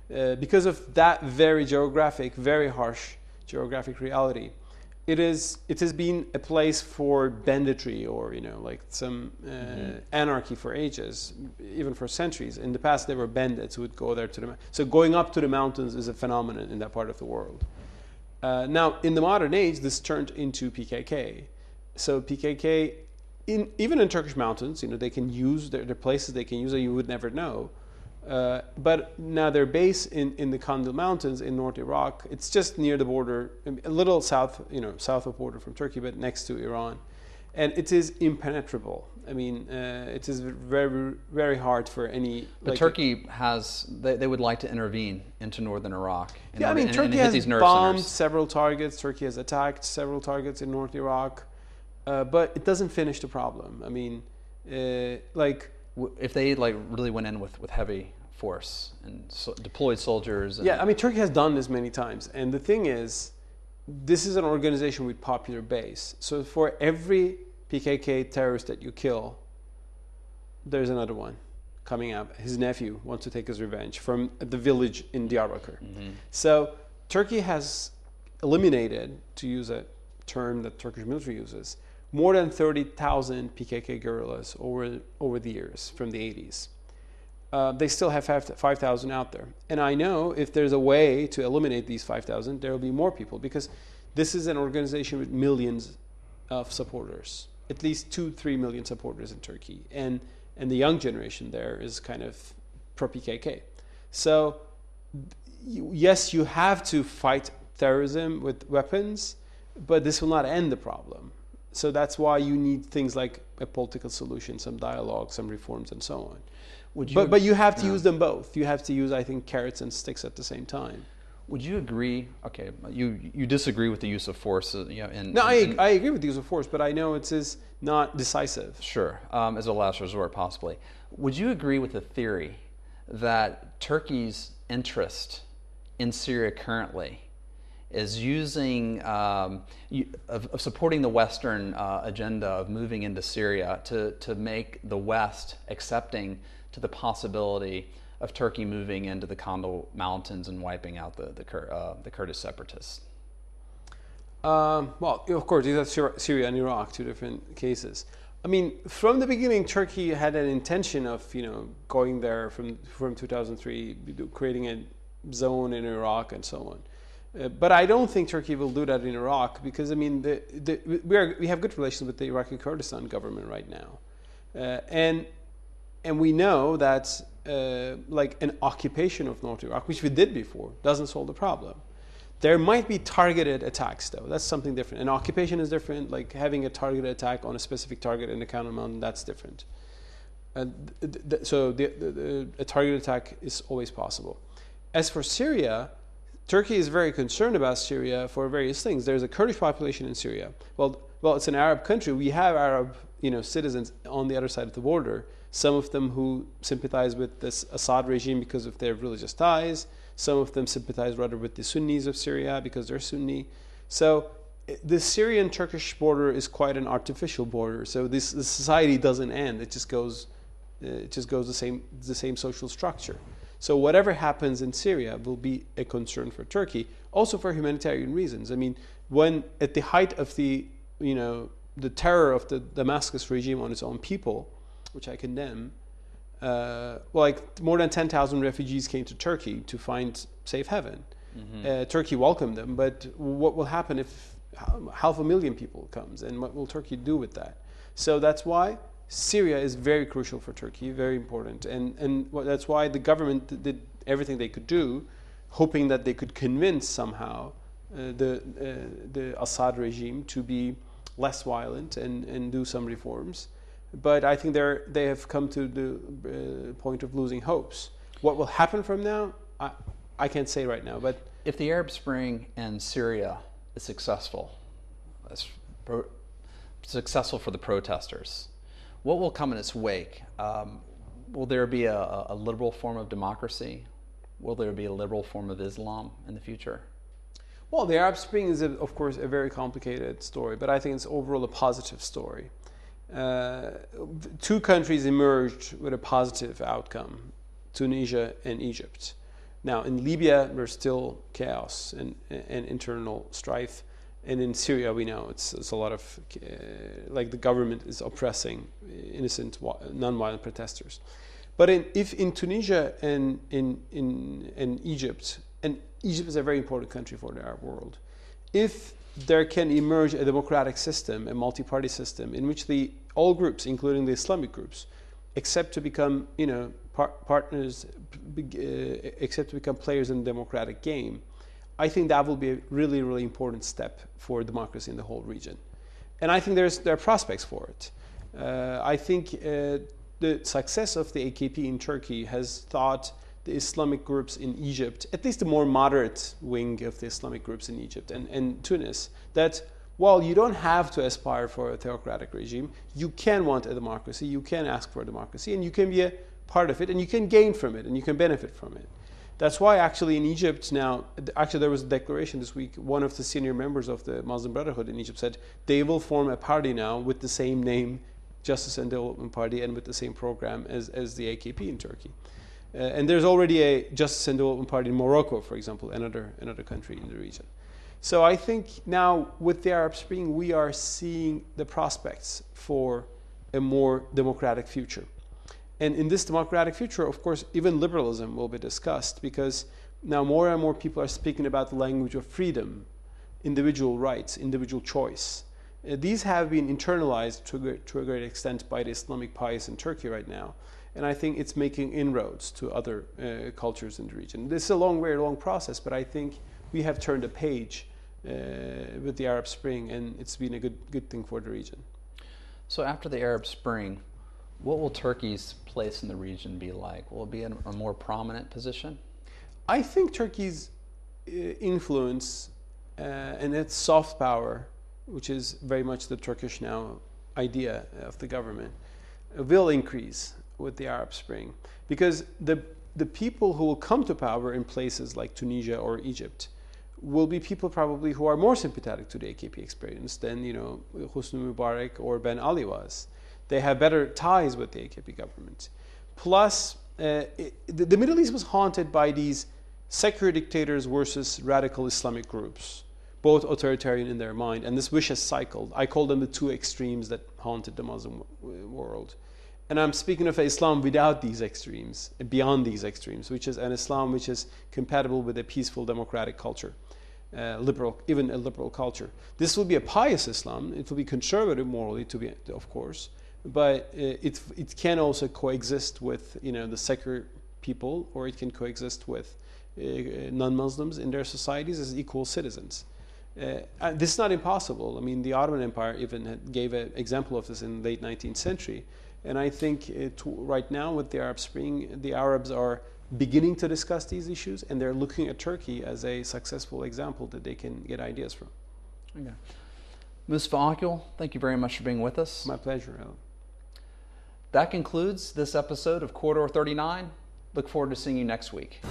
because of that very harsh geographic reality, it has been a place for banditry or like some anarchy for ages, even for centuries. In the past, there were bandits who would go there so going up to the mountains is a phenomenon in that part of the world. Now, in the modern age, this turned into PKK. So PKK, even in Turkish mountains, they can use there are places they can use that you would never know. But now their base in the Kandil Mountains in North Iraq, it's just near the border, a little south, south of border from Turkey, but next to Iran. And it is impenetrable. I mean, it is very, very hard for any... But Turkey they would like to intervene into northern Iraq. Turkey has bombed several targets. Turkey has attacked several targets in North Iraq. But it doesn't finish the problem. I mean, if they really went in with heavy force and deployed soldiers. Turkey has done this many times. And the thing is, this is an organization with popular base. So for every PKK terrorist that you kill, there's another one coming out. His nephew wants to take his revenge from the village in Diyarbakir. So Turkey has eliminated, to use a term that Turkish military uses, more than 30,000 PKK guerrillas over the years from the 80s. They still have 5,000 out there. And I know if there's a way to eliminate these 5,000, there will be more people, because this is an organization with millions of supporters, at least 2-3 million supporters in Turkey. And the young generation there is kind of pro-PKK. So yes, you have to fight terrorism with weapons, but this will not end the problem. So that's why you need things like a political solution, some dialogue, some reforms, and so on. But you have to use them both. You have to use, I think, carrots and sticks at the same time. Would you agree? Okay, you disagree with the use of force? I agree with the use of force, but I know it is not decisive. Sure, as a last resort, possibly. Would you agree with the theory that Turkey's interest in Syria currently is using of supporting the Western agenda of moving into Syria to make the West accepting to the possibility of Turkey moving into the Kandil Mountains and wiping out the Kurdish separatists? Well, of course, these are Syria and Iraq, two different cases. I mean, from the beginning, Turkey had an intention of going there from 2003, creating a zone in Iraq and so on. But I don't think Turkey will do that in Iraq, because I mean we have good relations with the Iraqi Kurdistan government right now, and we know that like an occupation of North Iraq, which we did before, doesn't solve the problem. There might be targeted attacks, though. That's something different. An occupation is different. Like having a targeted attack on a specific target in the Kandil Mountain, that's different. So a targeted attack is always possible. As for Syria, Turkey is very concerned about Syria for various things. There's a Kurdish population in Syria. Well, it's an Arab country. We have Arab, citizens on the other side of the border. Some of them who sympathize with this Assad regime because of their religious ties. Some of them sympathize rather with the Sunnis of Syria because they're Sunni. So the Syrian-Turkish border is quite an artificial border. So this society doesn't end. It just goes the same social structure. So whatever happens in Syria will be a concern for Turkey, also for humanitarian reasons. I mean, when at the height of the terror of the Damascus regime on its own people, which I condemn, more than 10,000 refugees came to Turkey to find safe haven. Turkey welcomed them, but what will happen if 500,000 people comes, and what will Turkey do with that? So that's why Syria is very crucial for Turkey, very important, and that's why the government did everything they could do, hoping that they could convince somehow the Assad regime to be less violent and do some reforms. But I think they have come to the point of losing hopes. What will happen from now, I can't say right now. But if the Arab Spring in Syria is successful for the protesters, what will come in its wake? Will there be a liberal form of democracy? Will there be a liberal form of Islam in the future? Well, the Arab Spring is, of course, a very complicated story, but I think it's overall a positive story. Two countries emerged with a positive outcome, Tunisia and Egypt. Now, in Libya, there's still chaos and internal strife. And in Syria, we know it's a lot of, like the government is oppressing innocent, non-violent protesters. But if in Tunisia and in Egypt, and Egypt is a very important country for the Arab world, if there can emerge a democratic system, a multi-party system, in which all groups, including the Islamic groups, accept to become, partners, accept to become players in the democratic game, I think that will be a really, really important step for democracy in the whole region. And I think there are prospects for it. I think the success of the AKP in Turkey has taught the Islamic groups in Egypt, at least the more moderate wing of the Islamic groups in Egypt and Tunis, that while you don't have to aspire for a theocratic regime, you can want a democracy, you can ask for a democracy, and you can be a part of it, and you can gain from it, and you can benefit from it. That's why actually in Egypt now, actually there was a declaration this week, one of the senior members of the Muslim Brotherhood in Egypt said they will form a party now with the same name, Justice and Development Party, and with the same program as the AKP in Turkey. And there's already a Justice and Development Party in Morocco, for example, another country in the region. So I think now with the Arab Spring, we are seeing the prospects for a more democratic future. And in this democratic future, of course, even liberalism will be discussed, because now more and more people are speaking about the language of freedom, individual rights, individual choice. These have been internalized to a great extent by the Islamic pious in Turkey right now. And I think it's making inroads to other cultures in the region. This is a very long process, but I think we have turned a page with the Arab Spring, and it's been a good thing for the region. So after the Arab Spring, what will Turkey's place in the region be like? Will it be in a more prominent position? I think Turkey's influence and its soft power, which is very much the Turkish now idea of the government, will increase with the Arab Spring, because the people who will come to power in places like Tunisia or Egypt will be people probably who are more sympathetic to the AKP experience than Hosni Mubarak or Ben Ali was. They have better ties with the AKP government. Plus, the Middle East was haunted by these secular dictators versus radical Islamic groups, both authoritarian in their mind, and this vicious cycle. I call them the two extremes that haunted the Muslim world. And I'm speaking of Islam without these extremes, beyond these extremes, which is an Islam which is compatible with a peaceful democratic culture, even a liberal culture. This will be a pious Islam. It will be conservative morally, of course, but it can also coexist with the secular people, or it can coexist with non-Muslims in their societies as equal citizens. This is not impossible. I mean, the Ottoman Empire even gave an example of this in the late 19th century. And I think right now with the Arab Spring, the Arabs are beginning to discuss these issues, and they're looking at Turkey as a successful example that they can get ideas from. Okay. Mustafa Akil, thank you very much for being with us. My pleasure, Alan. That concludes this episode of Corridor 39. Look forward to seeing you next week.